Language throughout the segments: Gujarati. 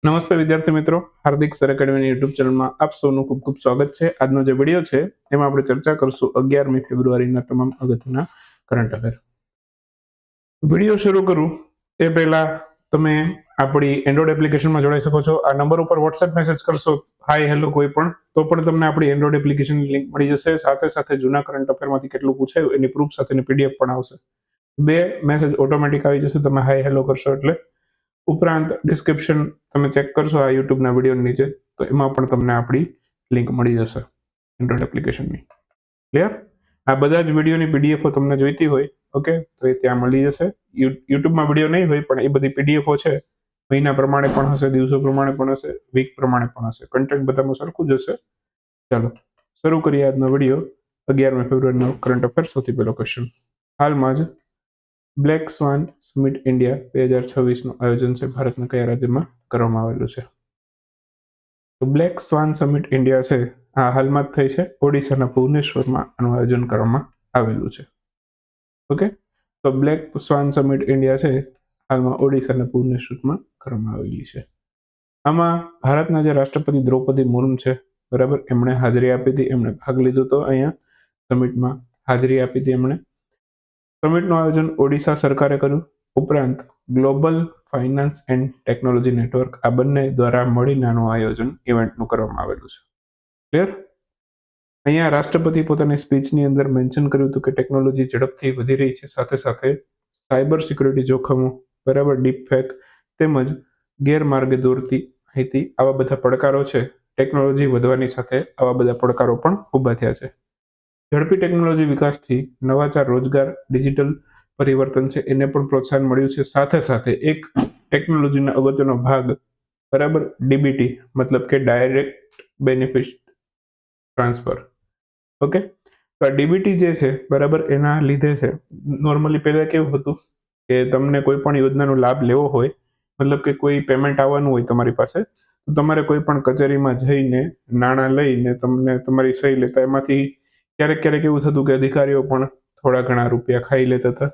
નમસ્તે વિદ્યાર્થી મિત્રો, હાર્દિક સર એકેડમીની યુટ્યુબ ચેનલમાં આપ સૌનું ખૂબ ખૂબ સ્વાગત છે. આજનો જે વિડીયો છે એમાં આપણે ચર્ચા કરશું 11મી ફેબ્રુઆરીના તમામ અગત્યના કરંટ અફેર. વિડીયો શરૂ કરું એ પહેલા તમે આપણી એન્ડ્રોઇડ એપ્લિકેશનમાં જોડાઈ શકો છો. આ નંબર ઉપર વોટ્સએપ મેસેજ કરશો હાય હેલો કોઈ પણ, તો પણ તમને આપણી એન્ડ્રોઇડ એપ્લિકેશનની લિંક મળી જશે. સાથે સાથે જૂના કરંટ અફેરમાંથી કેટલું પૂછાયું એની પ્રૂફ સાથેની પીડીએફ પણ આવશે. 2 મેસેજ ઓટોમેટિક આવી જશે તમે હાય હેલો કરશો એટલે. ઉપરાંત ડિસ્ક્રિપ્શન તમે ચેક કરશો આ યુટ્યુબના વિડીયો નીચે, તો એમાં પણ તમને આપણી લિંક મળી જશે એન્ડ્રોઇડ એપ્લિકેશનની. ક્લિયર? આ બધા જ વિડીયોની પીડીએફો તમને જોઈતી હોય ઓકે, તો એ ત્યાં મળી જશે. યુટ્યુબમાં વિડીયો નહીં હોય પણ એ બધી પીડીએફો છે, મહિના પ્રમાણે પણ હશે, દિવસો પ્રમાણે પણ હશે, વીક પ્રમાણે પણ હશે. કન્ટેન્ટ બધામાં સરખું જ હશે. ચાલો શરૂ કરીએ આજનો વિડીયો. 11મી ફેબ્રુઆરીનો કરંટ અફેર. સૌથી પહેલો ક્વેશ્ચન, હાલમાં જ બ્લેક સ્વાન સમિટ ઇન્ડિયા 2026નું આયોજન છે ભારતના કયા રાજ્યમાં કરવામાં આવેલું છે? તો બ્લેક સ્વાન સમિટ ઇન્ડિયા છે આ હાલમાં જ થઈ છે ઓડિશાના ભુવનેશ્વરમાં આનું આયોજન કરવામાં આવેલું છે. ઓકે, તો બ્લેક સ્વાન સમિટ ઇન્ડિયા છે હાલમાં ઓડિશાના ભુવનેશ્વરમાં કરવામાં આવેલી છે. આમાં ભારતના જે રાષ્ટ્રપતિ દ્રૌપદી મુર્મુ છે બરાબર, એમણે હાજરી આપી હતી, એમણે ભાગ લીધો હતો અહીંયા સમિટમાં, હાજરી આપી હતી એમણે. સમિટનું આયોજન ઓડિશા સરકારે કર્યું. ઉપરાંત global finance and technology network આ બંને દ્વારા મળીને આનું આયોજન ઇવેન્ટનું કરવામાં આવેલું છે. ક્લિયર? અહીંયા રાષ્ટ્રપતિ પોતાની સ્પીચની અંદર મેન્શન કર્યું હતું કે ટેકનોલોજી ઝડપથી વધી રહી છે, સાથે સાથે સાયબર સિક્યુરિટી જોખમો બરાબર, ડીપફેક તેમજ ગેરમાર્ગે દોરતી માહિતી, આવા બધા પડકારો છે. ટેકનોલોજી વધવાની સાથે આવા બધા પડકારો પણ ઊભા થયા છે. ઝડપી ટેકનોલોજી વિકાસથી નવાચાર, રોજગાર, ડિજિટલ પરિવર્તન છે એને પણ પ્રોત્સાહન મળ્યું છે. સાથે સાથે એક ટેકનોલોજીનો અગત્યનો ભાગ બરાબર ડીબીટી મતલબ કે ડાયરેક્ટ બેનિફિટ ટ્રાન્સફર. ઓકે, તો આ ડીબીટી જે છે બરાબર એના લીધે છે. નોર્મલી પહેલા કેવું હતું કે તમને કોઈ પણ યોજનાનો લાભ લેવો હોય, મતલબ કે કોઈ પેમેન્ટ આવવાનું હોય તમારી પાસે, તો તમારે કોઈ પણ કચેરીમાં જઈને નાણાં લઈને તમને તમારી સહી લેતા, એમાંથી ક્યારેક ક્યારેક એવું થતું કે અધિકારીઓ પણ થોડા ઘણા રૂપિયા ખાઈ લેતા હતા.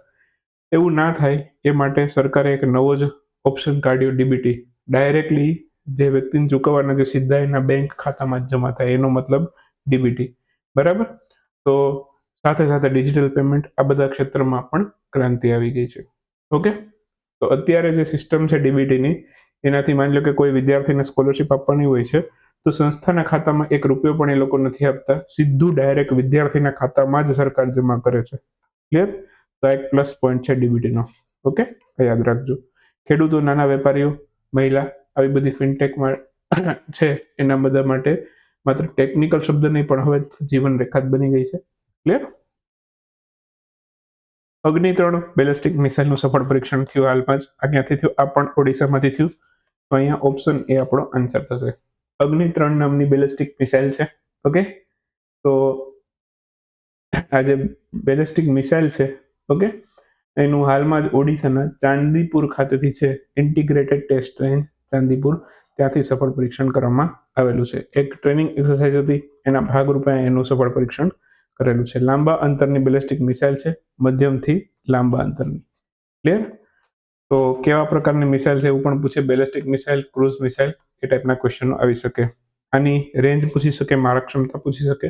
એવું ના થાય એ માટે સરકારે એક નવો જ ઓપ્શન કાઢ્યો, ડીબીટી. ડાયરેક્ટલી જે વ્યક્તિને ચૂકવવાના જે સીધા એના બેંક ખાતામાં જ જમા થાય, એનો મતલબ ડીબીટી બરાબર. તો સાથે સાથે ડિજિટલ પેમેન્ટ આ બધા ક્ષેત્રમાં પણ ક્રાંતિ આવી ગઈ છે. ઓકે, તો અત્યારે જે સિસ્ટમ છે ડીબીટીની, એનાથી માની લો કે કોઈ વિદ્યાર્થીને સ્કોલરશિપ આપવાની હોય છે, તો સંસ્થાના ખાતામાં ₹1 પણ એ લોકો નથી આપતા, સીધું ડાયરેક્ટ વિદ્યાર્થીના ખાતામાં જ સરકાર જમા કરે છે. ક્લિયર? તો એક પ્લસ પોઈન્ટ છે ડીબીટીનો. ઓકે, યાદ રાખજો. ખેડૂતો, નાના વેપારીઓ, મહિલા, આવી બધી ફિનટેકમાં છે એના બધા માટે માત્ર ટેકનિકલ શબ્દ નહીં પણ હવે જીવન રેખા જ બની ગઈ છે. ક્લિયર? અગ્નિ-3 બેલિસ્ટિક મિસાઇલનું સફળ પરીક્ષણ થયું હાલમાં જ. આ ક્યાંથી થયું? આ પણ ઓડિશામાંથી થયું. તો અહીંયા ઓપ્શન એ આપણો આન્સર થશે. અગ્નિ-3 નામની બેલિસ્ટિક મિસાઇલ છે. ઓકે, તો આ જે બેલિસ્ટિક મિસાઇલ છે ઓકે, એનું હાલમાં જ ઓડિશાના ચાંદીપુર ખાતેથી છે ઇન્ટિગ્રેટેડ ટેસ્ટ રેન્જ ચાંદીપુર, ત્યાંથી સફળ પરીક્ષણ કરવામાં આવેલું છે. એક ટ્રેનિંગ એક્સરસાઇઝ હતી, એના ભાગરૂપે એનું સફળ પરીક્ષણ કરેલું છે. લાંબા અંતરની બેલિસ્ટિક મિસાઇલ છે, મધ્યમથી લાંબા અંતરની. ક્લિયર? તો કેવા પ્રકારની મિસાઇલ છે એવું પણ પૂછે. બેલિસ્ટિક મિસાઇલ, ક્રૂઝ મિસાઇલ, એ ટાઈપના ક્વેશ્ચનો આવી શકે. આની રેન્જ પૂછી શકે, મારક ક્ષમતા પૂછી શકે.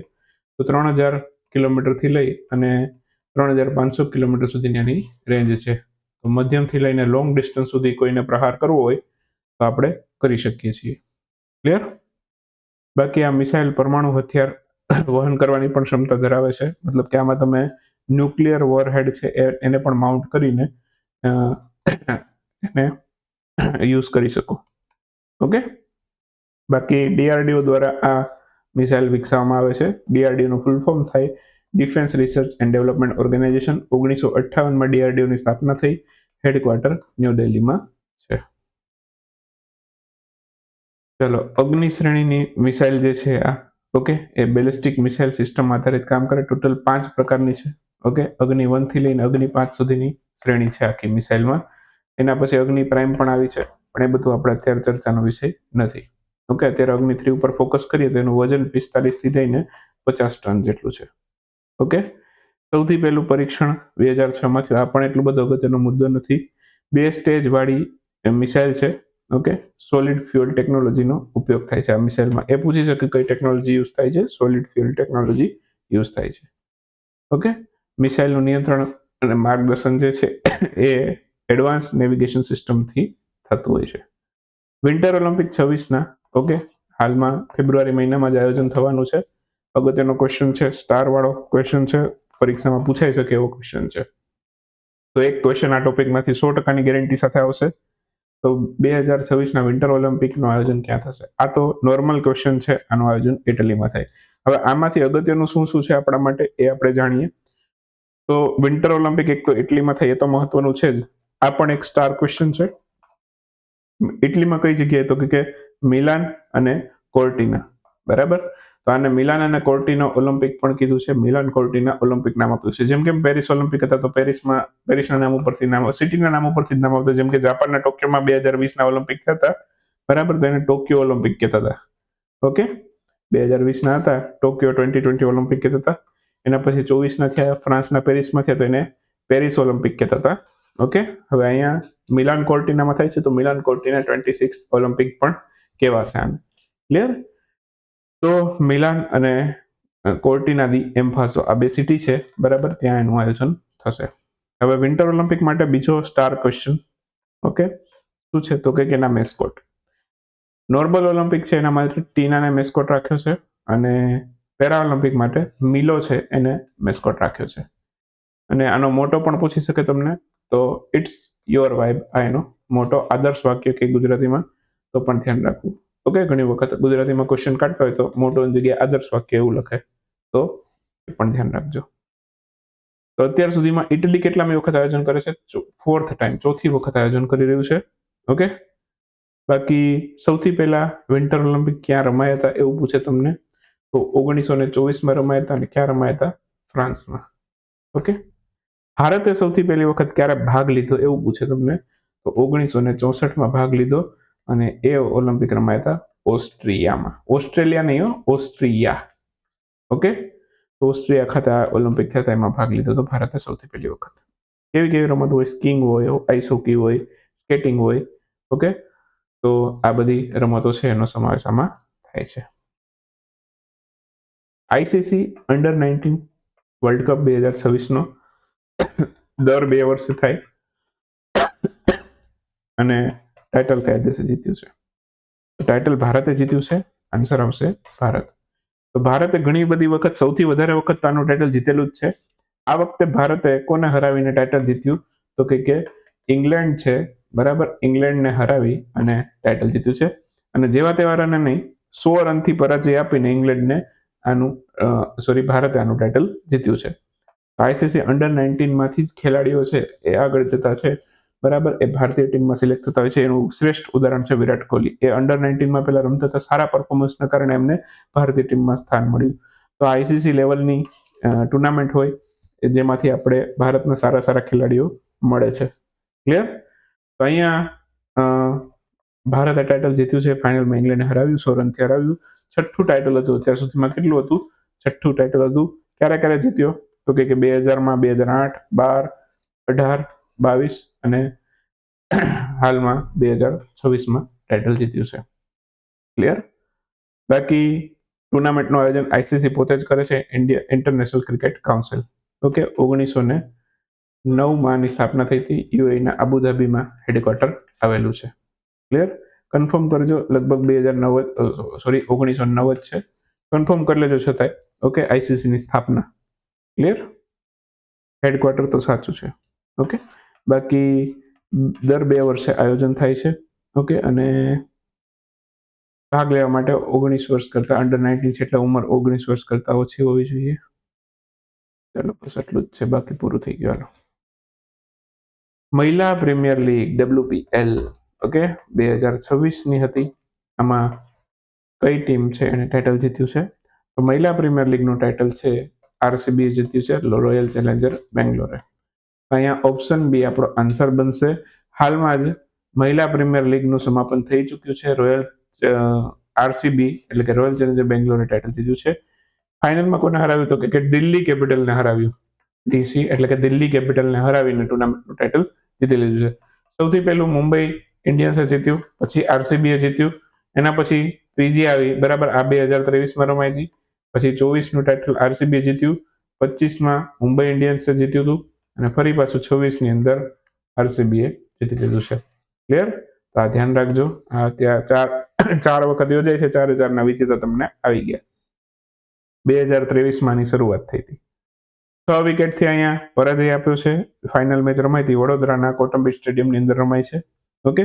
તો 3000 કિલોમીટરથી લઈ અને 3500 કિલોમીટર સુધીની આની રેન્જ છે. તો મધ્યમથી લઈને લોંગ ડિસ્ટન્સ સુધી કોઈને પ્રહાર કરવો હોય તો આપણે કરી શકીએ છીએ. ક્લિયર? બાકી આ મિસાઇલ પરમાણુ હથિયાર વહન કરવાની પણ ક્ષમતા ધરાવે છે, મતલબ કે આમાં તમે ન્યુક્લિયર વોરહેડ છે એને પણ માઉન્ટ કરીને એને યુઝ કરી શકો. ઓકે, બાકી ડીઆરડીઓ દ્વારા આ મિસાઇલ વિકસાવવામાં આવે છે. ડીઆરડીઓનું ફૂલ ફોર્મ થાય defence research and development organisation. 1958માં ડીઆરડીઓની સ્થાપના થઈ. હેડક્વાર્ટર ન્યૂ દિલ્હીમાં છે. ચલો, અગ્નિ શ્રેણીની મિસાઇલ જે છે આ ઓકે, એ બેલિસ્ટિક મિસાઇલ સિસ્ટમ આધારિત કામ કરે. ટોટલ 5 પ્રકારની છે. ઓકે, અગ્નિ 1 થી લઈને અગ્નિ 5 સુધીની શ્રેણી છે આખી મિસાઇલમાં. એના પછી અગ્નિ પ્રાઇમ પણ આવી છે, પણ એ બધું આપણે અત્યારે ચર્ચાનો વિષય નથી. ઓકે, અત્યારે અગ્નિ 3 ઉપર ફોકસ કરીએ તો એનું વજન 45 થી લઈને 50 ટન જેટલું છે. ઓકે, સૌથી પહેલું પરીક્ષણ 2006માં થયું. આ પણ એટલો બધો અગત્યનો મુદ્દો નથી. 2 સ્ટેજ વાળી મિસાઇલ છે. ઓકે, સોલિડ ફ્યુઅલ ટેકનોલોજીનો ઉપયોગ થાય છે આ મિસાઇલમાં. એ પૂછી શકે કઈ ટેકનોલોજી યુઝ થાય છે, સોલિડ ફ્યુઅલ ટેકનોલોજી યુઝ થાય છે. ઓકે, મિસાઇલનું નિયંત્રણ અને માર્ગદર્શન જે છે એ એડવાન્સ નેવિગેશન સિસ્ટમથી થતું હોય છે. વિન્ટર ઓલિમ્પિક 26ના ઓકે, હાલમાં ફેબ્રુઆરી મહિનામાં જ આયોજન થવાનું છે. અગત્યનો ક્વેશ્ચન છે, સ્ટાર વાળો ક્વેશ્ચન છે, પરીક્ષામાં પૂછાઈ શકે એવો ક્વેશ્ચન છે. તો એક ક્વેશ્ચન આ ટોપિકમાંથી 100% ગેરંટી સાથે આવશે. તો 2026ના વિન્ટર ઓલિમ્પિકનું આયોજન ક્યાં થશે? આ તો નોર્મલ ક્વેશ્ચન છે, આનું આયોજન ઇટલીમાં થાય. હવે આમાંથી અગત્યનું શું શું છે આપણા માટે એ આપણે જાણીએ. તો વિન્ટર ઓલિમ્પિક એક તો ઇટલીમાં થાય એ તો મહત્વનું છે જ. આ પણ એક સ્ટાર ક્વેશ્ચન છે. ઇટલીમાં કઈ જગ્યાએ? તો કે મિલાન અને કોર્ટિના, બરાબર. તો આને મિલાન અને કોર્ટિના ઓલિમ્પિક પણ કીધું છે. મિલાન કોર્ટિના ઓલિમ્પિક નામ આપ્યું છે. જેમ કે પેરિસ ઓલિમ્પિક હતા તો પેરિસના નામ ઉપરથી નામ, સિટીના નામ ઉપરથી જ નામ આવતું. જેમ કે જાપાનના ટોક્યોમાં 2020ના ઓલિમ્પિક થતા, બરાબર, તો એને ટોક્યો ઓલિમ્પિક કહેતા હતા. ઓકે, 2020ના હતા ટોક્યો 2020 ઓલિમ્પિક કહેતા હતા. એના પછી 24ના થયા ફ્રાન્સના પેરિસમાં થયા તો એને પેરિસ ઓલિમ્પિક કહેતા હતા. ઓકે, હવે અહીંયા મિલાન કોર્ટિનામાં થાય છે તો મિલાન કોર્ટિના 26 ઓલિમ્પિક પણ કહેવાશે આને. ક્લિયર? તો મિલાન અને કોર્ટિના દી એમ્ફાસો આ બે સિટી છે, બરાબર, ત્યાં એનું આયોજન થશે. હવે વિન્ટર ઓલિમ્પિક માટે બીજો સ્ટાર ક્વેશ્ચન, ઓકે, શું છે? તો કે એના મેસ્કોટ. નોર્મલ ઓલિમ્પિક છે એના માટે ટીનાને મેસ્કોટ રાખ્યો છે અને પેરા ઓલિમ્પિક માટે મિલો છે એને મેસ્કોટ રાખ્યો છે. અને આનો મોટો પણ પૂછી શકે તમને, તો ઇટ્સ યોર વાઇબ, આ એનો મોટો આદર્શ વાક્ય કે ગુજરાતીમાં, તો પણ ધ્યાન રાખવું. ઓકે, ઘણી વખત ગુજરાતીમાં ક્વેશ્ચન કાઢતા હોય તો મોટોની જગ્યાએ આદર્શ વાક્ય એવું લખે, તો એ પણ ધ્યાન રાખજો. તો અત્યાર સુધીમાં ઇટલી કેટલામી વખત આયોજન કરે છે? 4th ટાઈમ, ચોથી વખત આયોજન કરી રહ્યું છે. ઓકે, બાકી સૌથી પહેલા વિન્ટર ઓલિમ્પિક ક્યાં રમાયા હતા એવું પૂછે તમને, તો 1924માં રમાયા હતા. અને ક્યાં રમાયા હતા? ફ્રાન્સમાં. ઓકે, ભારતે સૌથી પહેલી વખત ક્યારે ભાગ લીધો એવું પૂછે તમને, તો 1964માં ભાગ લીધો અને એ ઓલિમ્પિક રમાયા હતા ઓસ્ટ્રિયામાં. ઓસ્ટ્રેલિયા નહીં, ઓસ્ટ્રિયા. ઓકે, ઓસ્ટ્રિયા ખાતે આ ઓલિમ્પિક થયા હતા, એમાં ભાગ લીધો હતો ભારતે સૌથી પહેલી વખત. કેવી કેવી રમત હોય? સ્કીંગ હોય, આઈસ હોકી હોય, સ્કેટિંગ હોય. ઓકે, તો આ બધી રમતો છે એનો સમાવેશ આમાં થાય છે. આઈસીસી અંડર 19 વર્લ્ડ કપ 2026નો દર 2 વર્ષે થાય અને ટાઇટલ કયા દેશે જીત્યું છે? ટાઇટલ ભારતે જીત્યું છે. આન્સર આવશે ભારત. તો ભારતે ઘણી બધી વખત, સૌથી વધારે વખત આનું ટાઇટલ જીતેલું જ છે. આ વખતે ભારતે કોને હરાવીને ટાઇટલ જીત્યું? તો કે ઇંગ્લેન્ડ છે, બરાબર, ઇંગ્લેન્ડને હરાવી અને ટાઇટલ જીત્યું છે. અને જેવા તેવા રને નહીં, 100 રનથી પરાજય આપીને ઇંગ્લેન્ડને ભારતે આનું ટાઇટલ જીત્યું છે. આઈસીસી અંડર 19માંથી જ ખેલાડીઓ છે એ આગળ જતા છે, બરાબર, એ ભારતીય ટીમમાં સિલેક્ટ થતા હોય છે. એનું શ્રેષ્ઠ ઉદાહરણ છે વિરાટ કોહલી. એ અંડર 19માં પહેલા રમતા હતા, સારા પરફોર્મન્સના કારણે એમને ભારતીય ટીમમાં સ્થાન મળ્યું. તો આઈસીસી લેવલની ટુર્નામેન્ટ હોય જેમાંથી આપણે ભારતના સારા સારા ખેલાડીઓ મળે છે. ક્લિયર? તો અહીંયા ભારતે ટાઇટલ જીત્યું છે. ફાઇનલમાં ઇંગ્લેન્ડને હરાવ્યું, 100 રનથી હરાવ્યું. છઠ્ઠું ટાઇટલ હતું અત્યાર સુધીમાં. કેટલું હતું? છઠ્ઠું ટાઇટલ હતું. ક્યારે ક્યારે જીત્યો? તો કે 2000માં, 2008, 12, 18, 22 અને હાલમાં 2026માં ટાઇટલ જીત્યું છે. ક્લિયર? બાકી ટુર્નામેન્ટનું આયોજન આઈસીસી પોતે જ કરે છે, India international cricket council. Okay, 1909માં ની સ્થાપના થઈ હતી. યુએઈના અબુધાબીમાં હેડક્વાર્ટર આવેલું છે. ક્લિયર? કન્ફર્મ કરજો, લગભગ 1909 જ છે. કન્ફર્મ કરી લેજો છતાંય. ઓકે, આઈસીસીની સ્થાપના. ક્લિયર? હેડક્વાર્ટર તો સાચું છે. ઓકે, બાકી દર 2 વર્ષે આયોજન થાય છે. ઓકે, અને ભાગ લેવા માટે 19 વર્ષ કરતા અંડર 19 છે એટલે ઉંમર 19 વર્ષ કરતા ઓછી હોવી જોઈએ. ચાલો બસ આટલું જ છે, બાકી પૂરું થઈ ગયું. મહિલા પ્રીમિયર લીગ WPL, ઓકે, 2026ની હતી. આમાં કઈ ટીમ છે એને ટાઇટલ જીત્યું છે? તો મહિલા પ્રીમિયર લીગનું ટાઇટલ છે આરસીબી જીત્યું છે, રોયલ ચેલેન્જર બેંગ્લોરે. અહીંયા ઓપ્શન બી આપણો આન્સર બનશે. હાલમાં જ મહિલા પ્રીમિયર લીગનું સમાપન થઈ ચૂક્યું છે. આરસીબી એટલે કે રોયલ ચેલેન્જર બેંગ્લોરે ટાઇટલ જીત્યું છે. ફાઇનલમાં કોને હરાવ્યું? તો કે દિલ્હી કેપિટલને હરાવ્યું. ડીસી એટલે કે દિલ્હી કેપિટલને હરાવીને ટુર્નામેન્ટનું ટાઇટલ જીતી લીધું છે. સૌથી પહેલું મુંબઈ ઇન્ડિયન્સે જીત્યું, પછી આરસીબીએ જીત્યું, એના પછી ત્રીજી આવી બરાબર આ 2023માં રમાઈ હતી, પછી 24નું ટાઇટલ આરસીબીએ જીત્યું, 25માં મુંબઈ ઇન્ડિયન્સે જીત્યું હતું અને ફરી પાછું 26ની અંદર આરસીબીએ જીતી લીધું છે. ક્લિયર? તો આ ધ્યાન રાખજો. આ ત્યાં ચાર વખત યોજાય છે, 4,000ના વિજેતા તમને આવી ગયા. 2023માં શરૂઆત થઈ હતી. 6 વિકેટથી અહીંયા પરાજય આપ્યો છે. ફાઇનલ મેચ રમાઈ હતી વડોદરાના કોટંબી સ્ટેડિયમની અંદર રમાઈ છે. ઓકે,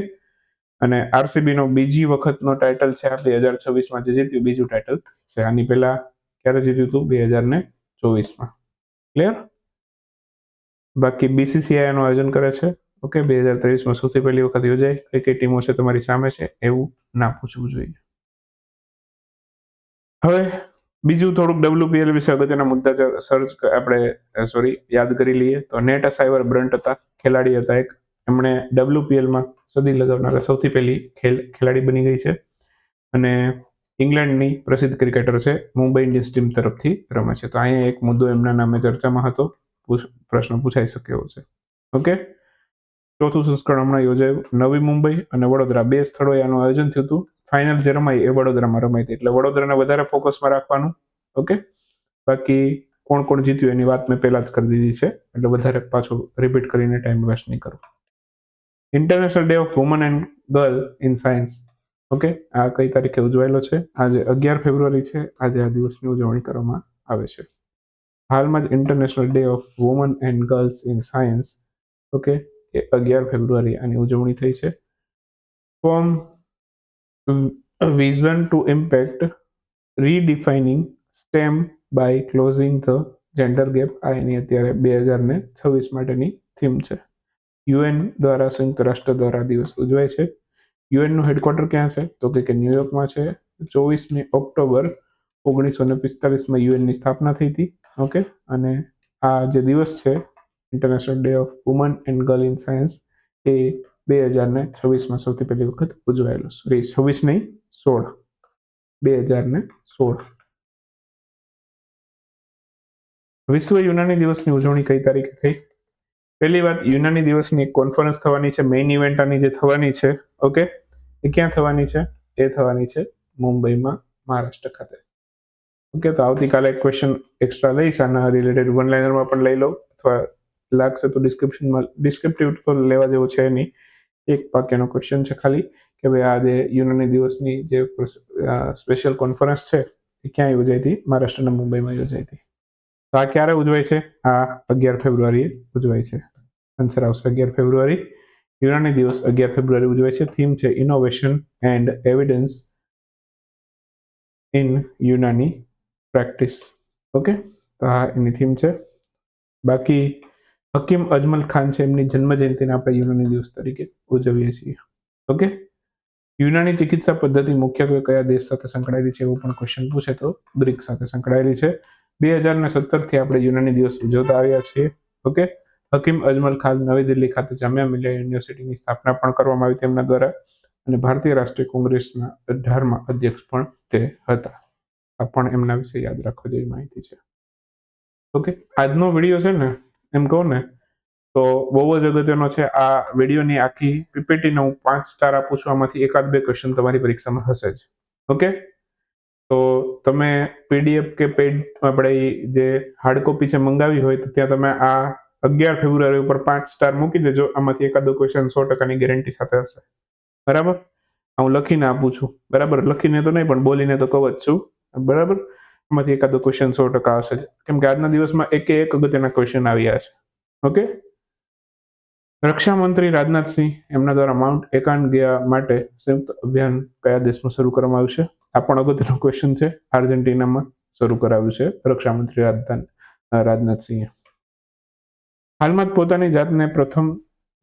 અને આરસીબીનો બીજી વખતનો ટાઇટલ છે આ 2026માં જે જીત્યું, બીજું ટાઇટલ છે. આની પહેલા ક્યારે જીત્યું હતું? 2024માં. ક્લિયર? બાકી બીસીસીઆઈ નું આયોજન કરે છે. ઓકે, 2023માં સૌથી પહેલી વખત યોજાય. કઈ કઈ ટીમો છે તમારી સામે છે એવું ના પૂછવું જોઈએ. હવે બીજું થોડુંક WPL વિશે અગત્યના મુદ્દા યાદ કરી લઈએ તો નેટ સાઇવર બ્રન્ટ હતા, ખેલાડી હતા એક. એમણે WPLમાં સદી લગાવનારા સૌથી પહેલી ખેલાડી બની ગઈ છે અને ઇંગ્લેન્ડની પ્રસિદ્ધ ક્રિકેટર છે, મુંબઈ ઇન્ડિયન્સ ટીમ તરફથી રમે છે. તો અહીંયા એક મુદ્દો એમના નામે ચર્ચામાં હતો, પ્રશ્ન પૂછાઈ શકે એવો છે. ઓકે, ચોથું સંસ્કરણ હમણાં યોજાયું. નવી મુંબઈ અને વડોદરા બે સ્થળોએ આનું આયોજન થયું હતું. ફાઇનલ જે રમાઈ એ વડોદરામાં રમાઈ હતી, એટલે વડોદરાને વધારે ફોકસમાં રાખવાનું. ઓકે, બાકી કોણ કોણ જીત્યું એની વાત મેં પહેલા જ કરી દીધી છે, એટલે વધારે પાછું રિપીટ કરીને ટાઈમ વેસ્ટ નહીં કરું. International day of woman and girl in science. Okay, આ કઈ તારીખે ઉજવાયેલો છે? આજે 11 ફેબ્રુઆરી છે. આજે આ દિવસની ઉજવણી કરવામાં આવે છે. હાલમાં જ international day of woman and girls in science, okay, એ 11 ફેબ્રુઆરી આની ઉજવણી થઈ છે. From vision to impact redefining STEM by closing the gender gap. આ એની અત્યારે 2026 માટેની થીમ છે. યુએન દ્વારા, સંયુક્ત રાષ્ટ્ર દ્વારા દિવસ ઉજવાય છે. યુએનનું હેડક્વાર્ટર ક્યાં છે? તો કે ન્યુયોર્કમાં છે. 24મી ઓક્ટોબર 1945માં યુએનની સ્થાપના થઈ હતી. ઓકે, અને આ જે દિવસ છે international day of woman and girl in science એ 2026માં સૌથી પહેલી વખત ઉજવાયેલો. 26 નહીં, 16, 2016. વિશ્વ યુનાની દિવસની ઉજવણી કઈ તારીખે થઈ? પહેલી વાત, યુનાની દિવસની એક કોન્ફરન્સ થવાની છે, મેઇન ઇવેન્ટ આની જે થવાની છે. ઓકે, એ ક્યાં થવાની છે? એ થવાની છે મુંબઈમાં, મહારાષ્ટ્ર ખાતે. ઓકે, તો આવતીકાલે એક ક્વેશ્ચન એક્સ્ટ્રા લઈશ આના રિલેટેડ, વન લાઇનરમાં પણ લઈ લઉં, અથવા લાગશે તો ડિસ્ક્રિપ્ટિવ તો લેવા જેવું છે નહીં. એક વાક્યનો ક્વેશ્ચન છે ખાલી કે ભાઈ આ જે યુનાની દિવસની જે સ્પેશિયલ કોન્ફરન્સ છે એ ક્યાં યોજાઈ હતી? મહારાષ્ટ્રના મુંબઈમાં યોજાઈ હતી. તો આ ક્યારે ઉજવાય છે? આ 11 ફેબ્રુઆરીએ ઉજવાય છે. આન્સર આવશે 11 ફેબ્રુઆરી. યુનાની દિવસ 11 ફેબ્રુઆરી ઉજવાય છે. થીમ છે innovation and evidence in Unani practice. Okay, તો આ એની થીમ છે. બાકી હકીમ અજમલ ખાન છે, એમની જન્મ જયંતિને આપણે યુનાની દિવસ તરીકે ઉજવીએ છીએ. ઓકે, યુનાની ચિકિત્સા પદ્ધતિ મુખ્યત્વે કયા દેશ સાથે સંકળાયેલી છે એવો પણ ક્વેશ્ચન પૂછે તો ગ્રીક સાથે સંકળાયેલી છે. 2017થી આપણે યુનાની દિવસ ઉજવતા આવ્યા છીએ. ઓકે, હકીમ અજમલ ખાન નવી દિલ્હી ખાતે જામિયા મિલિયા યુનિવર્સિટીની સ્થાપના પણ કરવામાં આવી તેમના દ્વારા, અને ભારતીય રાષ્ટ્રીય કોંગ્રેસના 18મા અધ્યક્ષ પણ તે હતા. આ પણ એમના વિશે યાદ રાખવા જેવી માહિતી છે. ઓકે, આજનો વિડીયો છે ને, એમ કહું ને તો બહુ જ અગત્યનો છે. આ વિડીયોની આખી પીપીટીને હું 5 સ્ટાર આપું છું. આમાંથી એકાદ બે ક્વેશ્ચન તમારી પરીક્ષામાં હશે જ. ઓકે, તો તમે પીડીએફ કે પેડ આપણે જે હાર્ડ કોપી છે મંગાવી હોય તો ત્યાં તમે આ 11 ફેબ્રુઆરી ઉપર 5 સ્ટાર મૂકી દેજો. આમાંથી એકાદો ક્વેશ્ચન 100%ની ગેરંટી સાથે હશે. બરાબર? હું લખીને આપું છું. બરાબર? લખીને તો નહીં પણ બોલીને તો કહું જ છું. બરાબર? આમાંથી એકાદો ક્વેશ્ચન 100% આવશે, કેમ કે આજના દિવસમાં એક અગત્યના ક્વેશ્ચન આવ્યા છે. ઓકે, રક્ષા મંત્રી રાજનાથસિંહ એમના દ્વારા માઉન્ટ એકાન ગયા માટે સંયુક્ત અભિયાન કયા દેશમાં શરૂ કરવામાં આવ્યું છે? આ પણ અગત્યનો ક્વેશ્ચન છે. આર્જેન્ટિનામાં શરૂ કરાવ્યું છે રક્ષા મંત્રી રાજનાથસિંહે. હાલમાં જ પોતાની જાતને પ્રથમ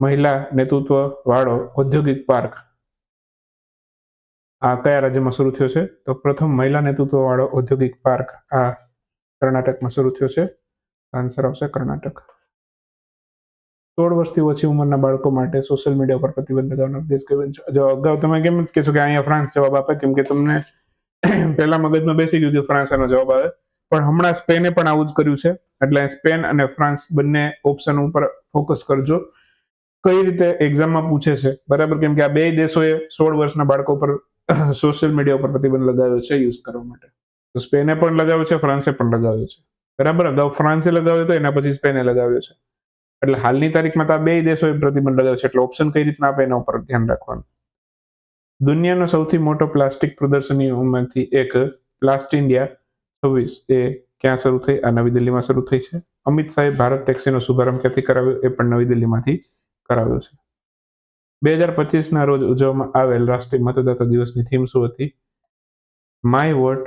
મહિલા નેતૃત્વ વાળો ઔદ્યોગિક પાર્ક આ કયા રાજ્યમાં શરૂ થયો છે? તો પ્રથમ મહિલા નેતૃત્વ વાળો ઔદ્યોગિક પાર્ક આ કર્ણાટકમાં શરૂ થયો છે. આન્સર આવશે કર્ણાટક. 16 વર્ષથી ઓછી ઉંમરના બાળકો માટે સોશિયલ મીડિયા પર પ્રતિબંધ લગાવનાર દેશ કયો છે? જો અગાઉ તમે કેમ જ કહેશો કે અહીંયા ફ્રાન્સ જવાબ આપે, કેમ કે તમને પહેલા મગજમાં બેસી ગયું કે ફ્રાન્સ એનો જવાબ આવે, પણ હમણાં સ્પેને પણ આવું જ કર્યું છે. એટલે સ્પેન અને ફ્રાન્સ બંને ઓપ્શન ઉપર ફોકસ કરજો. કઈ રીતે એક્ઝામમાં પૂછે છે, બરાબર, કેમ કે આ બે દેશોએ 16 વર્ષના બાળકો પર સોશિયલ મીડિયા ઉપર પ્રતિબંધ લગાવ્યો છે યુઝ કરવા માટે. તો સ્પેને પણ લગાવ્યો છે, ફ્રાન્સે પણ લગાવ્યો છે, બરાબર. અગાઉ ફ્રાન્સે લગાવ્યો હતો, એના પછી સ્પેને લગાવ્યો છે. એટલે હાલની તારીખમાં તો આ બે દેશોએ પ્રતિબંધ લગાવ્યો છે. એટલે ઓપ્શન કઈ રીતના આપે એના ઉપર ધ્યાન રાખવાનું. દુનિયાનો સૌથી મોટો પ્લાસ્ટિક પ્રદર્શનીઓમાંથી એક પ્લાસ્ટ ઇન્ડિયા 26 એ ક્યાં શરૂ થઈ? આ નવી દિલ્હીમાં શરૂ થઈ છે. અમિત શાહે ભારત ટેક્સીનો શુભારંભ ક્યાંથી કરાવ્યો? એ પણ નવી દિલ્હીમાંથી કરાવ્યો છે. 2025ના રોજ ઉજવવામાં આવેલ રાષ્ટ્રીય મતદાતા દિવસની થીમ શું હતી? My vote,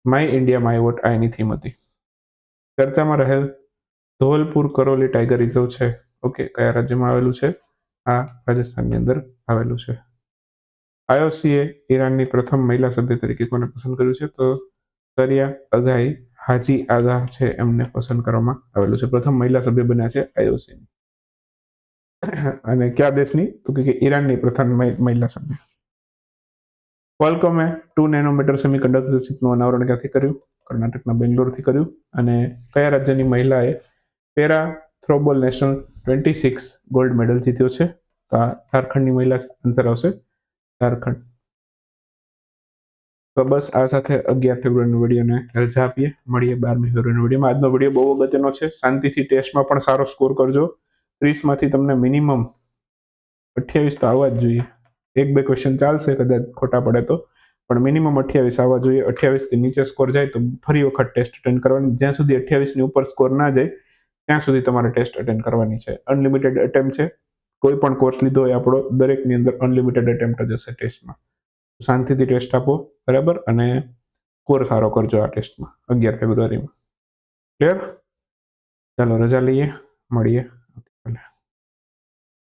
my India, my vote આ એની થીમ હતી. ચર્ચામાં રહેલ ધોલપુર કરોલી ટાઈગર રિઝર્વ છે, ઓકે, કયા રાજ્યમાં આવેલું છે? આ રાજસ્થાનની અંદર આવેલું છે. આઈઓસીએ ઈરાનની પ્રથમ મહિલા સભ્ય તરીકે કોને પસંદ કર્યું છે? તો સરિયા અગાઈ હાજી આગા છે, એમને પસંદ કરવામાં આવેલું છે. પ્રથમ મહિલા સભ્ય બન્યા છે આઈઓસીની. અને કયા દેશની? તો કે ઈરાનની પ્રથમ મહિલા સભ્ય. ક્વાલકોમે 2 નેનોમીટર સેમિકન્ડક્ટર ચિપનું અનાવરણ ક્યાંથી કર્યું? કર્ણાટકના બેંગ્લોરથી કર્યું. અને કયા રાજ્યની મહિલાએ પેરા થ્રોબોલ નેશનલ 26 ગોલ્ડ મેડલ જીત્યો છે? તો આ ઝારખંડની મહિલા આન્સર આવશે, ઝારખંડ. તો બસ આ સાથે 11 ફેબ્રુઆરીનો વિડીયોને રજા આપીએ. મળીએ 12મી ફેબ્રુઆરીનો વિડીયોમાં. આજનો વિડીયો બહુ અગત્યનો છે. શાંતિથી ટેસ્ટમાં પણ સારો સ્કોર કરજો. 30માંથી તમને મિનિમમ 28 તો આવવા જ જોઈએ. 1-2 ક્વેશ્ચન ચાલશે કદાચ ખોટા પડે તો, પણ મિનિમમ 28 આવવા જોઈએ. 28થી નીચે સ્કોર જાય તો ફરી વખત ટેસ્ટ અટેન્ડ કરવાની. જ્યાં સુધી 28ની ઉપર સ્કોર ના જાય ત્યાં સુધી તમારે ટેસ્ટ અટેન્ડ કરવાની છે. અનલિમિટેડ અટેમ્પ્ટ છે. કોઈ પણ કોર્સ લીધો હોય આપણો, દરેકની અંદર અનલિમિટેડ અટેમ્પ્ટ જ હશે ટેસ્ટમાં. શાંતિથી ટેસ્ટ આપો, બરાબર, અને સ્કોર સારો કરજો આ ટેસ્ટમાં 11 ફેબ્રુઆરીમાં. ક્લિયર? ચાલો રજા લઈએ, મળીએ.